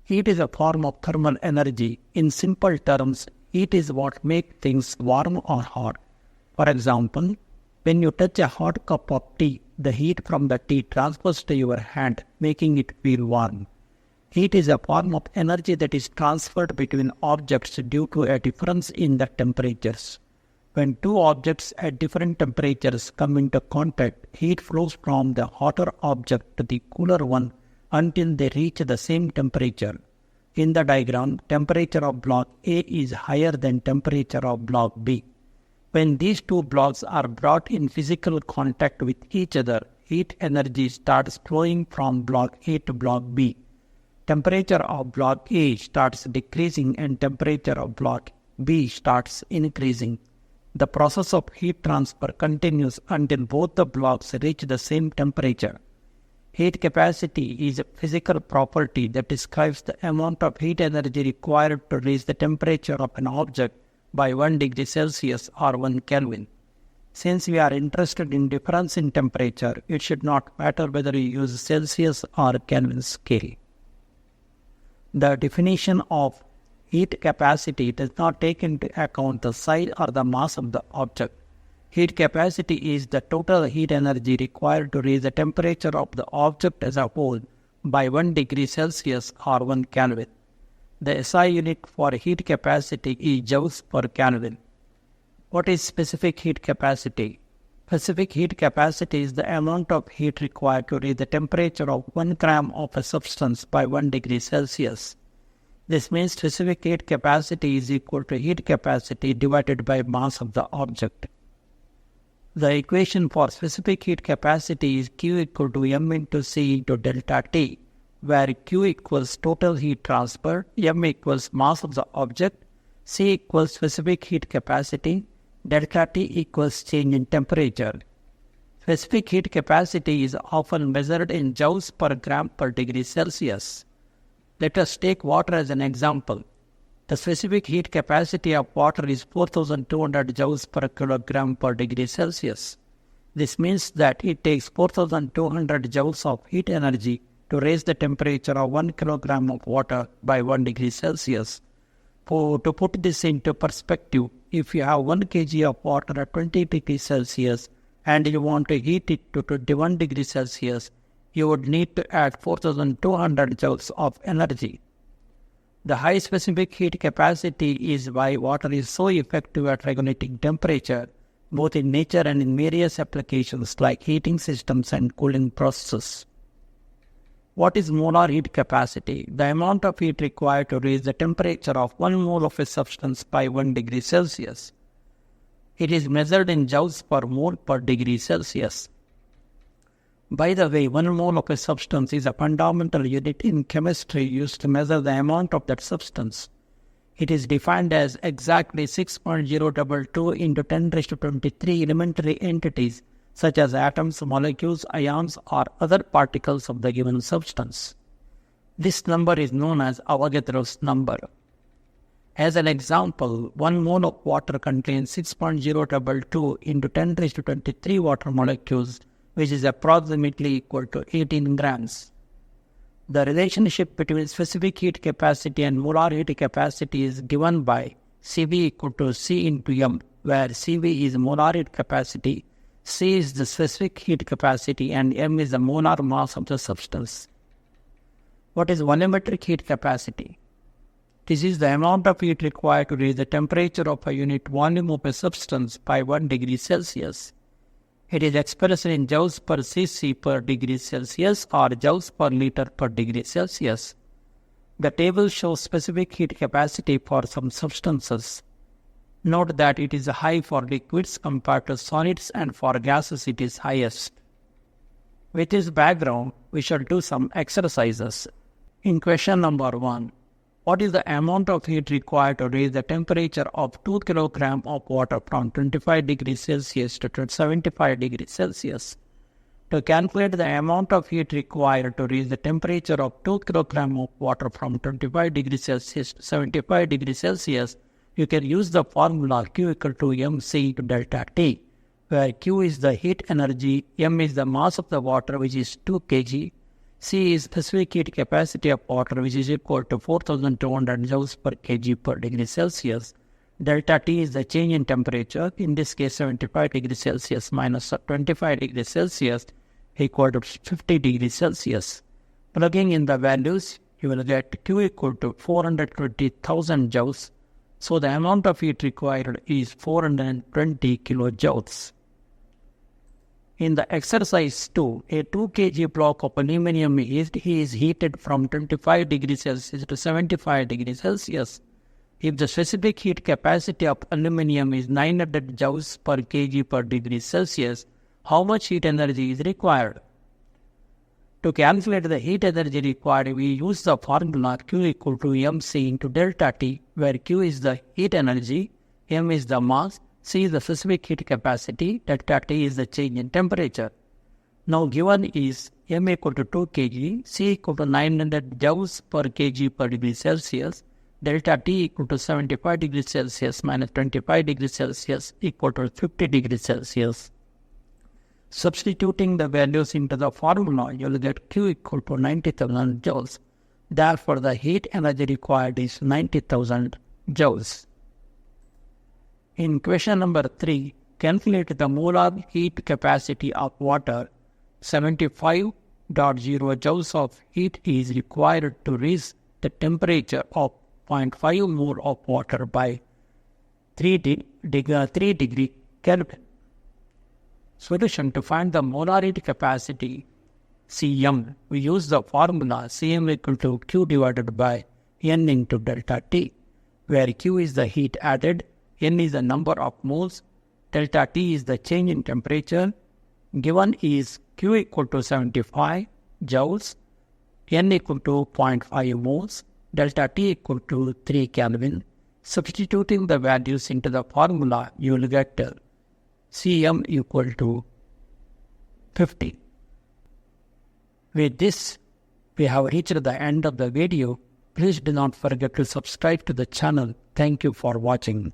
Heat is a form of thermal energy. In simple terms, heat is what makes things warm or hot. For example, when you touch a hot cup of tea, the heat from the tea transfers to your hand, making it feel warm. Heat is a form of energy that is transferred between objects due to a difference in the temperatures. When two objects at different temperatures come into contact, heat flows from the hotter object to the cooler one until they reach the same temperature. In the diagram, temperature of block A is higher than temperature of block B. When these two blocks are brought in physical contact with each other, heat energy starts flowing from block A to block B. Temperature of block A starts decreasing and temperature of block B starts increasing. The process of heat transfer continues until both the blocks reach the same temperature. Heat capacity is a physical property that describes the amount of heat energy required to raise the temperature of an object by 1 degree Celsius or 1 Kelvin. Since we are interested in difference in temperature, it should not matter whether you use Celsius or Kelvin scale. The definition of heat capacity does not take into account the size or the mass of the object. Heat capacity is the total heat energy required to raise the temperature of the object as a whole by 1 degree Celsius or 1 Kelvin. The SI unit for heat capacity is joules per Kelvin. What is specific heat capacity? Specific heat capacity is the amount of heat required to raise the temperature of 1 gram of a substance by 1 degree Celsius. This means specific heat capacity is equal to heat capacity divided by mass of the object. The equation for specific heat capacity is Q equal to M into C into delta T, where Q equals total heat transfer, M equals mass of the object, C equals specific heat capacity, delta T equals change in temperature. Specific heat capacity is often measured in joules per gram per degree Celsius. Let us take water as an example. The specific heat capacity of water is 4200 joules per kilogram per degree Celsius. This means that it takes 4200 joules of heat energy to raise the temperature of 1 kilogram of water by 1 degree Celsius. To put this into perspective, if you have 1 kg of water at 20 degrees Celsius and you want to heat it to 21 degrees Celsius, you would need to add 4200 joules of energy. The high specific heat capacity is why water is so effective at regulating temperature, both in nature and in various applications like heating systems and cooling processes. What is molar heat capacity? The amount of heat required to raise the temperature of 1 mole of a substance by 1 degree Celsius. It is measured in joules per mole per degree Celsius. By the way, 1 mole of a substance is a fundamental unit in chemistry used to measure the amount of that substance. It is defined as exactly 6.022 into 10 raised to 23 elementary entities such as atoms, molecules, ions, or other particles of the given substance. This number is known as Avogadro's number. As an example, 1 mole of water contains 6.022 into 10 raised to 23 water molecules, which is approximately equal to 18 grams. The relationship between specific heat capacity and molar heat capacity is given by Cv equal to C into M, where Cv is molar heat capacity, C is the specific heat capacity, and M is the molar mass of the substance. What is volumetric heat capacity? This is the amount of heat required to raise the temperature of a unit volume of a substance by 1 degree Celsius. It is expressed in joules per cc per degree Celsius or joules per liter per degree Celsius. The table shows specific heat capacity for some substances. Note that it is high for liquids compared to solids, and for gases it is highest. With this background, we shall do some exercises. In question number 1, what is the amount of heat required to raise the temperature of 2 kg of water from 25 degrees Celsius to 75 degrees Celsius? To calculate the amount of heat required to raise the temperature of 2 kg of water from 25 degrees Celsius to 75 degrees Celsius, you can use the formula Q equal to mc to delta T, where Q is the heat energy, M is the mass of the water, which is 2 kg, C is specific heat capacity of water, which is equal to 4200 joules per kg per degree Celsius. Delta T is the change in temperature, in this case 75 degrees Celsius minus 25 degrees Celsius equal to 50 degrees Celsius. Plugging in the values, you will get Q equal to 420,000 joules. So the amount of heat required is 420 kilojoules. In the exercise 2, a 2 kg block of aluminum is heated from 25 degrees Celsius to 75 degrees Celsius. If the specific heat capacity of aluminum is 900 joules per kg per degree Celsius, how much heat energy is required? To calculate the heat energy required, we use the formula Q equal to mc into delta T, where Q is the heat energy, m is the mass, C is the specific heat capacity, delta T is the change in temperature. Now given is m equal to 2 kg, C equal to 900 joules per kg per degree Celsius, delta T equal to 75 degrees Celsius minus 25 degrees Celsius equal to 50 degrees Celsius. Substituting the values into the formula, you will get Q equal to 90,000 joules. Therefore, the heat energy required is 90,000 joules. In question number 3, calculate the molar heat capacity of water. 75.0 joules of heat is required to reach the temperature of 0.5 mole of water by 3 degree Kelvin. Solution: to find the molar heat capacity Cm, we use the formula Cm equal to Q divided by N into delta T, where Q is the heat added, N is the number of moles, delta T is the change in temperature. Given is Q equal to 75 joules, N equal to 0.5 moles, delta T equal to 3 Kelvin. Substituting the values into the formula, you will get Cm equal to 50. With this, we have reached the end of the video. Please do not forget to subscribe to the channel. Thank you for watching.